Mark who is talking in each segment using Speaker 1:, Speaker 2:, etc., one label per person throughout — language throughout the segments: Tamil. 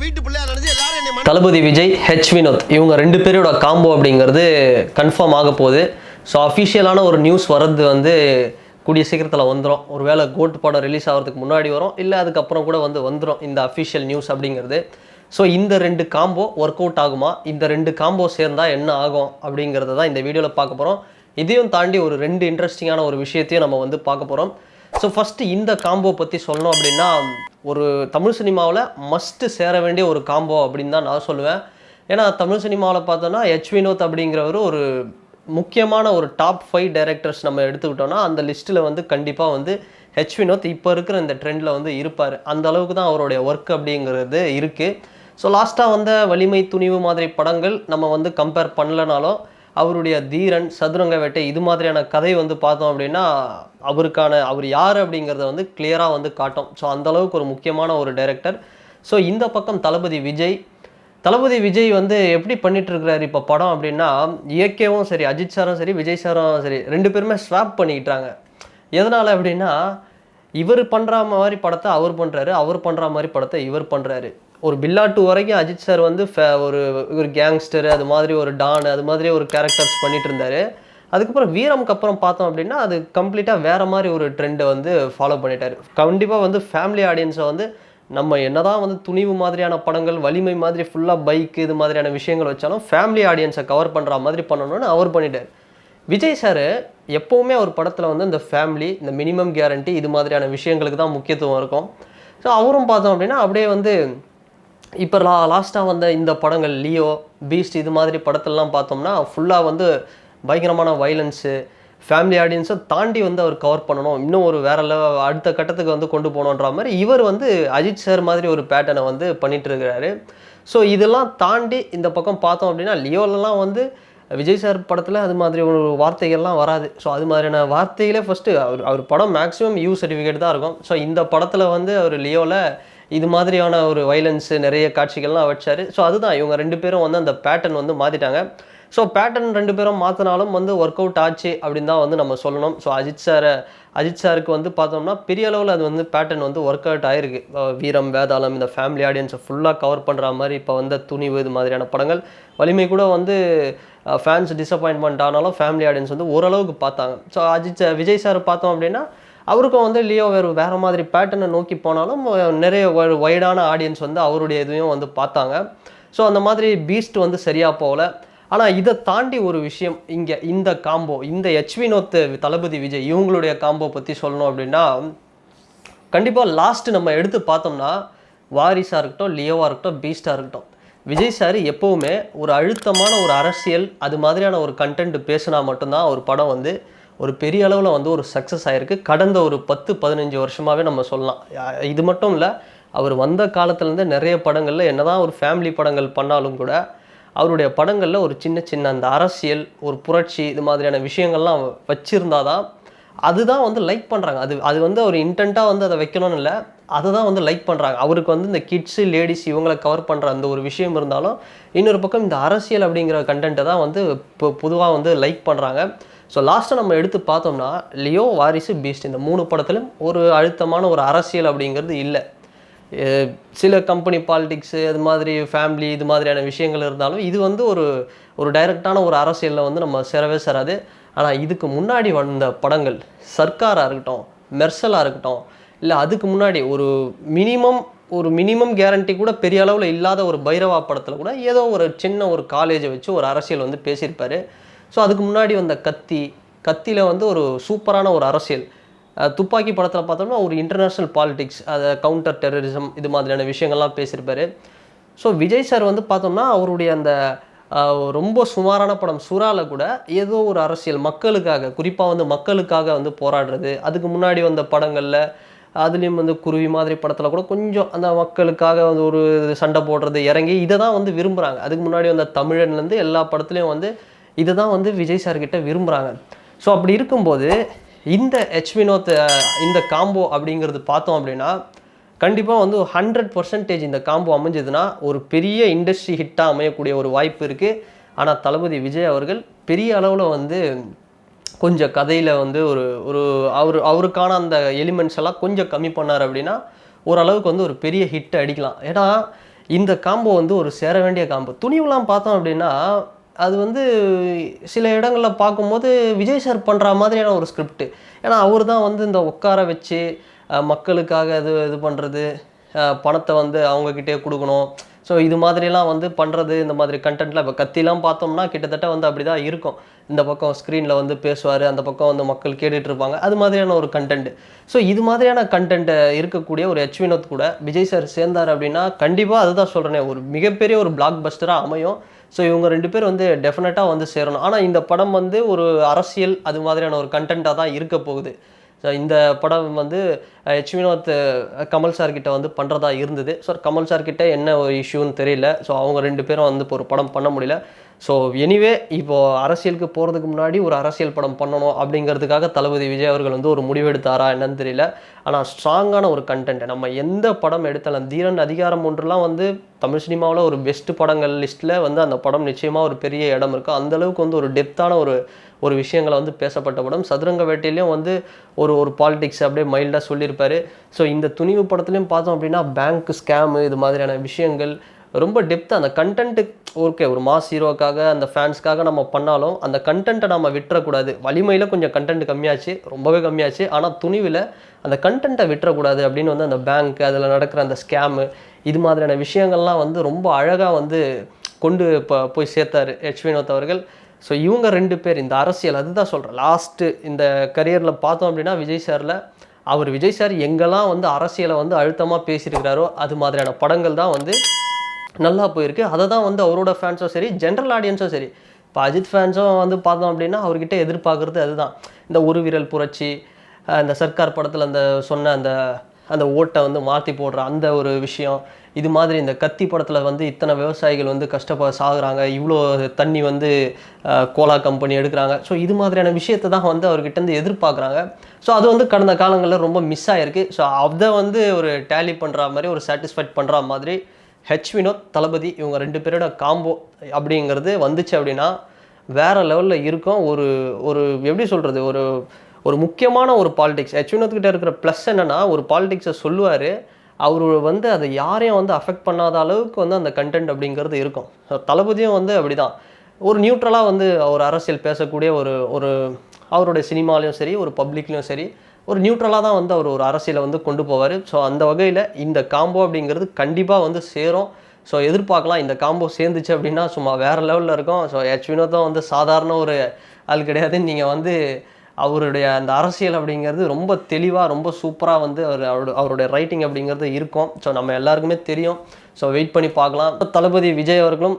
Speaker 1: வீட்டு பிள்ளையா நினைச்சு எல்லாரும் என்னை
Speaker 2: தளபதி விஜய், ஹெச் வினோத் இவங்க ரெண்டு பேரோட காம்போ அப்படிங்கிறது கன்ஃபார்ம் ஆக போகுது. ஸோ அஃபிஷியலான ஒரு நியூஸ் வர்றது வந்து கூடிய சீக்கிரத்தில் வந்துடும். ஒரு வேளை கோட் படம் ரிலீஸ் ஆகிறதுக்கு முன்னாடி வரும், இல்லை அதுக்கப்புறம் கூட வந்துடும் இந்த அஃபிஷியல் நியூஸ் அப்படிங்கிறது. ஸோ இந்த ரெண்டு காம்போ ஒர்க் அவுட் ஆகுமா, இந்த ரெண்டு காம்போ சேர்ந்தால் என்ன ஆகும் அப்படிங்கிறத தான் இந்த வீடியோவில் பார்க்க போகிறோம். இதையும் தாண்டி ஒரு ரெண்டு இன்ட்ரெஸ்டிங்கான ஒரு விஷயத்தையும் நம்ம வந்து பார்க்க போகிறோம். ஸோ ஃபஸ்ட்டு இந்த காம்போ பற்றி சொல்லணும் அப்படின்னா, ஒரு தமிழ் சினிமாவில் மஸ்ட்டு சேர வேண்டிய ஒரு காம்போ அப்படின்னு தான் நான் சொல்லுவேன். ஏன்னா தமிழ் சினிமாவில் பார்த்தோன்னா ஹெச் வினோத் அப்படிங்கிறவர் ஒரு முக்கியமான ஒரு டாப் 5 டைரக்டர்ஸ் நம்ம எடுத்துக்கிட்டோன்னா அந்த லிஸ்ட்டில் வந்து கண்டிப்பாக வந்து ஹெச் வினோத் இப்போ இருக்கிற இந்த ட்ரெண்டில் வந்து இருப்பார். அந்த அளவுக்கு தான் அவருடைய ஒர்க் அப்படிங்கிறது இருக்குது. ஸோ லாஸ்ட்டாக வந்த வலிமை, துணிவு மாதிரி படங்கள் நம்ம வந்து கம்பேர் பண்ணலனாலும் அவருடைய தீரன், சதுரங்க வேட்டை இது மாதிரியான கதை வந்து பார்த்தோம் அப்படின்னா அவர் யார் அப்படிங்கிறத வந்து கிளியராக வந்து காட்டும். ஸோ அந்தளவுக்கு ஒரு முக்கியமான ஒரு டைரக்டர். ஸோ இந்த பக்கம் தளபதி விஜய் வந்து எப்படி பண்ணிகிட்ருக்கிறாரு இப்போ படம் அப்படின்னா, இயக்கவும் சரி, அஜித் சாரும் சரி, விஜய் சாரும் சரி, ரெண்டு பேருமே ஸ்வாப் பண்ணிக்கிட்டாங்க. எதனால் அப்படின்னா, இவர் பண்ணுற மாதிரி படத்தை அவர் பண்ணுறாரு, அவர் பண்ணுற மாதிரி படத்தை இவர் பண்ணுறாரு. ஒரு பில்லா 2 வரைக்கும் அஜித் சார் வந்து ஒரு கேங்ஸ்டர், அது மாதிரி ஒரு டான், அது மாதிரி ஒரு கேரக்டர்ஸ் பண்ணிட்டு இருந்தார். அதுக்கப்புறம் வீரம்க்கு அப்புறம் பார்த்தோம் அப்படின்னா அது கம்ப்ளீட்டாக வேறு மாதிரி ஒரு ட்ரெண்டை வந்து ஃபாலோ பண்ணிட்டார். கண்டிப்பாக வந்து ஃபேமிலி ஆடியன்ஸை வந்து நம்ம என்னதான் வந்து துணிவு மாதிரியான படங்கள், வலிமை மாதிரி ஃபுல்லாக பைக்கு இது மாதிரியான விஷயங்கள் வச்சாலும் ஃபேமிலி ஆடியன்ஸை கவர் பண்ணுற மாதிரி பண்ணணும்னு அவர் பண்ணிட்டார். விஜய் சார் எப்போவுமே ஒரு படத்தில் வந்து இந்த ஃபேமிலி, இந்த மினிமம் கேரண்டி இது மாதிரியான விஷயங்களுக்கு தான் முக்கியத்துவம் இருக்கும். ஸோ அவரும் பார்த்தோம் அப்படின்னா அப்படியே வந்து இப்போ லாஸ்ட்டாக வந்த இந்த படங்கள் லியோ, பீஸ்ட் இது மாதிரி படத்திலலாம் பார்த்தோம்னா ஃபுல்லாக வந்து பயங்கரமான வைலன்ஸு, ஃபேமிலி ஆடியன்ஸை தாண்டி வந்து அவர் கவர் பண்ணணும், இன்னும் ஒரு வேற அடுத்த கட்டத்துக்கு வந்து கொண்டு போகணுன்ற மாதிரி இவர் வந்து அஜித் சார் மாதிரி ஒரு பேட்டர்னை வந்து பண்ணிட்டு இருக்கிறாரு. ஸோ இதெல்லாம் தாண்டி இந்த பக்கம் பார்த்தோம் அப்படின்னா லியோலலாம் வந்து விஜய் சார் படத்தில் அது மாதிரி ஒரு வார்த்தைகள்லாம் வராது. ஸோ அது மாதிரியான வார்த்தைகளே ஃபஸ்ட்டு அவர் படம் மேக்ஸிமம் யூ சர்டிஃபிகேட் தான் இருக்கும். ஸோ இந்த படத்தில் வந்து அவர் லியோவில் இது மாதிரியான ஒரு வைலன்ஸு நிறைய காட்சிகள்லாம் வச்சார். ஸோ அதுதான் இவங்க ரெண்டு பேரும் வந்து அந்த பேட்டர்ன் வந்து மாற்றிட்டாங்க. ஸோ பேட்டர்ன் ரெண்டு பேரும் மாற்றினாலும் வந்து ஒர்க் அவுட் ஆச்சு அப்படின்னு தான் வந்து நம்ம சொல்லணும். ஸோ அஜித் சாருக்கு வந்து பார்த்தோம்னா பெரிய அளவில் அது வந்து பேட்டர்ன் வந்து ஒர்க் அவுட் ஆகிருக்கு. வீரம், வேதாளம் இந்த ஃபேமிலி ஆடியன்ஸை ஃபுல்லாக கவர் பண்ணுற மாதிரி இப்போ வந்து துணிவு இது மாதிரியான படங்கள், வலிமை கூட வந்து ஃபேன்ஸ் டிசப்பாயின்மெண்ட் ஆனாலும் ஃபேமிலி ஆடியன்ஸ் வந்து ஓரளவுக்கு பார்த்தாங்க. ஸோ விஜய் சார் பார்த்தோம் அப்படின்னா அவருக்கும் வந்து லியோ வேறு மாதிரி பேட்டர்னை நோக்கி போனாலும் நிறைய வைடான ஆடியன்ஸ் வந்து அவருடைய இதுவும் வந்து பார்த்தாங்க. ஸோ அந்த மாதிரி பீஸ்ட் வந்து சரியாக போகல. ஆனால் இதை தாண்டி ஒரு விஷயம் இங்கே இந்த காம்போ, இந்த ஹெச் வினோத், தளபதி விஜய் இவங்களுடைய காம்போ பற்றி சொல்லணும் அப்படின்னா, கண்டிப்பாக லாஸ்ட்டு நம்ம எடுத்து பார்த்தோம்னா வாரிசாக இருக்கட்டும், லியோவாக இருக்கட்டும், பீஸ்டாக இருக்கட்டும், விஜய் சார் எப்போவுமே ஒரு அழுத்தமான ஒரு அரசியல் அது மாதிரியான ஒரு கண்டென்ட் பேசினா மட்டும்தான் ஒரு படம் வந்து ஒரு பெரிய அளவில் வந்து ஒரு சக்ஸஸ் ஆகிருக்கு. கடந்த ஒரு 10-15 வருஷமாகவே நம்ம சொல்லலாம். இது மட்டும் இல்லை, அவர் வந்த காலத்துலேருந்து நிறைய படங்களில் என்னதான் ஒரு ஃபேமிலி படங்கள் பண்ணாலும் கூட அவருடைய படங்களில் ஒரு சின்ன அந்த அரசியல், ஒரு புரட்சி இது மாதிரியான விஷயங்கள்லாம் வச்சுருந்தாதான் அதுதான் வந்து லைக் பண்ணுறாங்க. அது வந்து ஒரு இன்டென்ட்டாக வந்து அதை வைக்கணும்னு இல்லை, அதை தான் வந்து லைக் பண்ணுறாங்க. அவருக்கு வந்து இந்த கிட்ஸு, லேடிஸ் இவங்களை கவர் பண்ணுற அந்த ஒரு விஷயம் இருந்தாலும் இன்னொரு பக்கம் இந்த அரசியல் அப்படிங்கிற கண்டென்ட்டை தான் வந்து இப்போ பொதுவாக வந்து லைக் பண்ணுறாங்க. ஸோ லாஸ்ட்டாக நம்ம எடுத்து பார்த்தோம்னா லியோ, வாரிசு, பீஸ்ட் இந்த 3 படத்திலும் ஒரு அழுத்தமான ஒரு அரசியல் அப்படிங்கிறது இல்லை. சில கம்பெனி பாலிடிக்ஸு அது மாதிரி ஃபேமிலி இது மாதிரியான விஷயங்கள் இருந்தாலும் இது வந்து ஒரு டைரக்டான ஒரு அரசியலில் வந்து நம்ம சேராது. ஆனால் இதுக்கு முன்னாடி வந்த படங்கள் சர்க்காராக இருக்கட்டும், மெர்சலாக இருக்கட்டும், இல்லை அதுக்கு முன்னாடி ஒரு மினிமம் கேரண்டி கூட பெரிய அளவில் இல்லாத ஒரு பைரவா படத்தில் கூட ஏதோ ஒரு சின்ன ஒரு காலேஜை வச்சு ஒரு அரசியல் வந்து பேசியிருப்பார். ஸோ அதுக்கு முன்னாடி வந்த கத்தியில் வந்து ஒரு சூப்பரான ஒரு அரசியல். துப்பாக்கி படத்தில் பார்த்தோம்னா ஒரு இன்டர்நேஷ்னல் பாலிடிக்ஸ், அதை கவுண்டர் டெரரிசம் இது மாதிரியான விஷயங்கள்லாம் பேசியிருப்பார். ஸோ விஜய் சார் வந்து பார்த்தோம்னா அவருடைய அந்த ரொம்ப சுமாரான படம் சுறாவில் கூட ஏதோ ஒரு அரசியல் மக்களுக்காக, குறிப்பாக வந்து மக்களுக்காக வந்து போராடுறது. அதுக்கு முன்னாடி வந்த படங்களில் அதுலேயும் வந்து குருவி மாதிரி படத்தில் கூட கொஞ்சம் அந்த மக்களுக்காக வந்து ஒரு சண்டை போடுறது இறங்கி இதை தான் வந்து விரும்புகிறாங்க. அதுக்கு முன்னாடி வந்த தமிழன்லேருந்து எல்லா படத்துலையும் வந்து இதை தான் வந்து விஜய் சார்கிட்ட விரும்புகிறாங்க. ஸோ அப்படி இருக்கும்போது இந்த ஹெச் வினோத் இந்த காம்போ அப்படிங்கிறது பார்த்தோம் அப்படின்னா கண்டிப்பாக வந்து 100% இந்த காம்போ அமைஞ்சதுன்னா ஒரு பெரிய இண்டஸ்ட்ரி ஹிட்டாக அமையக்கூடிய ஒரு வாய்ப்பு இருக்குது. ஆனால் தளபதி விஜய் அவர்கள் பெரிய அளவில் வந்து கொஞ்சம் கதையில் வந்து அவருக்கான அந்த எலிமெண்ட்ஸ் எல்லாம் கொஞ்சம் கம்மி பண்ணார் அப்படின்னா ஓரளவுக்கு வந்து ஒரு பெரிய ஹிட் அடிக்கலாம். ஏன்னா இந்த காம்போ வந்து ஒரு சேர வேண்டிய காம்போ. துணிவுலாம் பார்த்தோம் அப்படின்னா அது வந்து சில இடங்களில் பார்க்கும்போது விஜய் சார் பண்ணுற மாதிரியான ஒரு ஸ்கிரிப்ட். ஏன்னா அவர் தான் வந்து இந்த உட்கார வச்சு மக்களுக்காக இது பண்ணுறது, பணத்தை வந்து அவங்கக்கிட்டே கொடுக்கணும். ஸோ இது மாதிரிலாம் வந்து பண்ணுறது, இந்த மாதிரி கண்டென்ட்லாம் இப்போ கத்திலாம் பார்த்தோம்னா கிட்டத்தட்ட வந்து அப்படி தான் இருக்கும். இந்த பக்கம் ஸ்க்ரீனில் வந்து பேசுவார், அந்த பக்கம் வந்து மக்கள் கேட்டுட்ருப்பாங்க. அது மாதிரியான ஒரு கண்டென்ட். ஸோ இது மாதிரியான கண்டென்ட்டை இருக்கக்கூடிய ஒரு ஹெச் வினோத் கூட விஜய் சார் சேர்ந்தார் அப்படின்னா கண்டிப்பாக அதுதான் சொல்கிறேனே, ஒரு மிகப்பெரிய ஒரு பிளாக் பஸ்டராக அமையும். ஸோ இவங்க 2 பேர் வந்து டெஃபினட்டாக வந்து சேரணும். ஆனால் இந்த படம் வந்து ஒரு அரசியல் அது மாதிரியான ஒரு கண்டென்ட்டாக தான் இருக்க போகுது. ஸோ இந்த படம் வந்து ஹெச் வினோத் கமல் சார்கிட்ட வந்து பண்ணுறதா இருந்தது. ஸோ கமல் சார்கிட்ட என்ன ஒரு இஷ்யூன்னு தெரியல. ஸோ அவங்க 2 பேரும் வந்து இப்போ ஒரு படம் பண்ண முடியல. ஸோ எனிவே இப்போது அரசியலுக்கு போகிறதுக்கு முன்னாடி ஒரு அரசியல் படம் பண்ணணும் அப்படிங்கிறதுக்காக தளபதி விஜய் அவர்கள் வந்து ஒரு முடிவெடுத்தாரா என்னன்னு தெரியல. ஆனால் ஸ்ட்ராங்கான ஒரு கண்டென்ட் நம்ம எந்த படம் எடுத்தாலும் தீரன் அதிகாரம் ஒன்றுலாம் வந்து தமிழ் சினிமாவில் ஒரு பெஸ்ட் படங்கள் லிஸ்ட்டில் வந்து அந்த படம் நிச்சயமாக ஒரு பெரிய இடம் இருக்குது. அந்தளவுக்கு வந்து ஒரு டெப்த்தான ஒரு விஷயங்களை வந்து பேசப்பட்ட படம். சதுரங்க வேட்டையிலையும் வந்து ஒரு பாலிடிக்ஸ் அப்படியே மைல்டாக சொல்லியிருப்பார். ஸோ இந்த துணிவு படத்துலையும் பார்த்தோம் அப்படின்னா பேங்க் ஸ்கேமு இது மாதிரியான விஷயங்கள் ரொம்ப டெப்த்தாக அந்த கண்டென்ட்டு ஓகே ஒரு மாஸ் ஹீரோக்காக அந்த ஃபேன்ஸ்க்காக நம்ம பண்ணாலும் அந்த கண்டென்ட்டை நம்ம விட்டுறக்கூடாது. வலிமையில் கொஞ்சம் கண்டென்ட் கம்மியாச்சு, ரொம்பவே கம்மியாச்சு. ஆனால் துணிவில் அந்த கண்டென்ட்டை விட்டுறக்கூடாது அப்படின்னு வந்து அந்த பேங்க் அதில் நடக்கிற அந்த ஸ்கேமு இது மாதிரியான விஷயங்கள்லாம் வந்து ரொம்ப அழகாக வந்து கொண்டு போய் சேர்த்தார் ஹெச் வினோத் அவர்கள். ஸோ இவங்க 2 பேர் இந்த அரசியல் அதுதான் சொல்கிறேன். லாஸ்ட்டு இந்த கரியரில் பார்த்தோம் அப்படின்னா விஜய் சார் எங்கெல்லாம் வந்து அரசியலை வந்து அழுத்தமாக பேசியிருக்கிறாரோ அது மாதிரியான படங்கள் தான் வந்து நல்லா போயிருக்கு. அதை தான் வந்து அவரோட ஃபேன்ஸும் சரி, ஜென்ரல் ஆடியன்ஸும் சரி, இப்போ அஜித் ஃபேன்ஸும் வந்து பார்த்தோம் அப்படின்னா அவர்கிட்ட எதிர்பார்க்குறது அதுதான். இந்த ஒரு விரல் புரட்சி, இந்த சர்க்கார் படத்தில் சொன்ன அந்த ஓட்டை வந்து மாற்றி போடுற அந்த ஒரு விஷயம், இது மாதிரி இந்த கத்தி படத்தில் வந்து இத்தனை விவசாயிகள் வந்து சாகுறாங்க, இவ்வளோ தண்ணி வந்து கோலா கம்பெனி எடுக்கிறாங்க. ஸோ இது மாதிரியான விஷயத்தை தான் வந்து அவர்கிட்டருந்து எதிர்பார்க்குறாங்க. ஸோ அது வந்து கடந்த காலங்களில் ரொம்ப மிஸ் ஆகிருக்கு. ஸோ அதை வந்து ஒரு டேலி பண்ணுற மாதிரி ஒரு சாட்டிஸ்ஃபைட் பண்ணுற மாதிரி ஹெச் வினோத் தளபதி இவங்க 2 பேரோட காம்போ அப்படிங்கிறது வந்துச்சு அப்படின்னா வேறு லெவலில் இருக்கும். ஒரு எப்படி சொல்கிறது, ஒரு முக்கியமான ஒரு பாலிடிக்ஸ் ஹெச் வினோத்கிட்ட இருக்கிற ப்ளஸ் என்னென்னா ஒரு பாலிடிக்ஸை சொல்லுவார். அவர் வந்து அதை யாரையும் வந்து அஃபெக்ட் பண்ணாத அளவுக்கு வந்து அந்த கண்டென்ட் அப்படிங்கிறது இருக்கும். தளபதியும் வந்து அப்படி தான் ஒரு நியூட்ரலாக வந்து ஒரு அரசியல் பேசக்கூடிய ஒரு அவருடைய சினிமாலையும் சரி ஒரு பப்ளிக்லையும் சரி ஒரு நியூட்ரலாக தான் வந்து அவர் ஒரு அரசியலை வந்து கொண்டு போவார். ஸோ அந்த வகையில் இந்த காம்போ அப்படிங்கிறது கண்டிப்பாக வந்து சேரும். ஸோ எதிர்பார்க்கலாம். இந்த காம்போ சேர்ந்துச்சு அப்படின்னா சும்மா வேறு லெவலில் இருக்கும். ஸோ ஹெச் வினோத்தும் வந்து சாதாரண ஒரு ஆள் கிடையாது. நீங்கள் வந்து அவருடைய அந்த அரசியல் அப்படிங்கிறது ரொம்ப தெளிவாக ரொம்ப சூப்பராக வந்து அவருடைய ரைட்டிங் அப்படிங்கிறது இருக்கும். ஸோ நம்ம எல்லாருக்குமே தெரியும். ஸோ வெயிட் பண்ணி பார்க்கலாம். தளபதி விஜய் அவர்களும்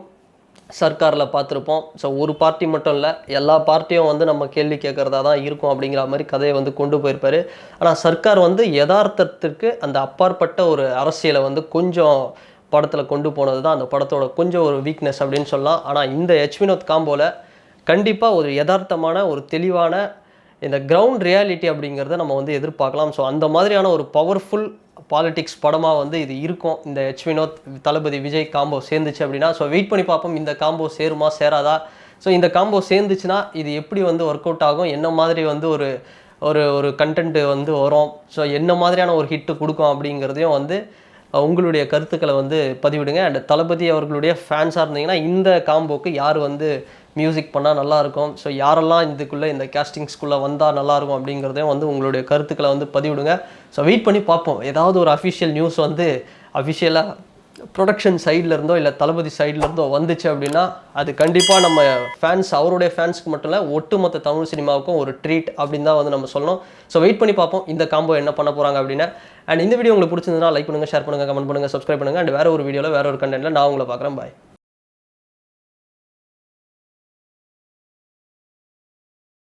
Speaker 2: சர்க்காரில் பார்த்துருப்போம். ஸோ ஒரு பார்ட்டி மட்டும் இல்லை, எல்லா பார்ட்டியும் வந்து நம்ம கேள்வி கேட்குறதா தான் இருக்கும் அப்படிங்கிற மாதிரி கதையை வந்து கொண்டு போயிருப்பார். ஆனால் சர்க்கார் வந்து யதார்த்தத்திற்கு அந்த அப்பாற்பட்ட ஒரு அரசியலை வந்து கொஞ்சம் படத்தில் கொண்டு போனது தான் அந்த படத்தோட கொஞ்சம் ஒரு வீக்னஸ் அப்படின்னு சொல்லலாம். ஆனால் இந்த ஹெச் வினோத் காம்போவில் கண்டிப்பாக ஒரு யதார்த்தமான ஒரு தெளிவான இந்த கிரவுண்ட் ரியாலிட்டி அப்படிங்கிறத நம்ம வந்து எதிர்பார்க்கலாம். ஸோ அந்த மாதிரியான ஒரு பவர்ஃபுல் பாலிடிக்ஸ் படமாக வந்து இது இருக்கும். இந்த ஹெச் வினோத் தளபதி விஜய் காம்போ சேர்ந்துச்சு அப்படின்னா ஸோ வெயிட் பண்ணி பார்ப்போம். இந்த காம்போ சேருமா சேராதா? ஸோ இந்த காம்போ சேர்ந்துச்சுன்னா இது எப்படி வந்து ஒர்க் அவுட் ஆகும், என்ன மாதிரி வந்து ஒரு கண்டென்ட் வந்து வரும், ஸோ என்ன மாதிரியான ஒரு ஹிட்டு கொடுக்கும் அப்படிங்கிறதையும் வந்து உங்களுடைய கருத்துக்களை வந்து பதிவிடுங்க. அண்ட் தளபதி அவர்களுடைய ஃபேன்ஸாக இருந்தீங்கன்னா இந்த காம்போக்கு யார் வந்து மியூசிக் பண்ணால் நல்லாயிருக்கும், ஸோ யாரெல்லாம் இதுக்குள்ளே இந்த கேஸ்டிங்ஸ்குள்ளே வந்தால் நல்லாயிருக்கும் அப்படிங்கிறதையும் வந்து உங்களுடைய கருத்துக்களை வந்து பதிவிடுங்க. ஸோ வெயிட் பண்ணி பார்ப்போம். ஏதாவது ஒரு அஃபிஷியல் நியூஸ் வந்து அஃபிஷியலாக ப்ரொடக்ஷன் சைட்லேருந்தோ இல்லை தளபதி சைட்லேருந்தோ வந்துச்சு அப்படின்னா அது கண்டிப்பாக நம்ம ஃபேன்ஸ் அவருடைய ஃபேன்ஸுக்கு மட்டும் இல்லை ஒட்டுமொத்த தமிழ் சினிமாவுக்கும் ஒரு ட்ரீட் அப்படின்னு தான் வந்து நம்ம சொல்லணும். ஸோ வெயிட் பண்ணி பார்ப்போம் இந்த காம்போ என்ன பண்ண போகிறாங்க அப்படின்னு. அண்ட் இந்த வீடியோ உங்களுக்கு பிடிச்சிருந்ததுன்னா லைக் பண்ணுங்கள், ஷேர் பண்ணுங்கள், கமெண்ட் பண்ணுங்கள், சப்ஸ்கிரைப் பண்ணுங்கள். அண்ட் வேறு ஒரு வீடியோவில் வேறு ஒரு கண்டென்ட்டில் நான் உங்களை பார்க்குறேன். பாய்.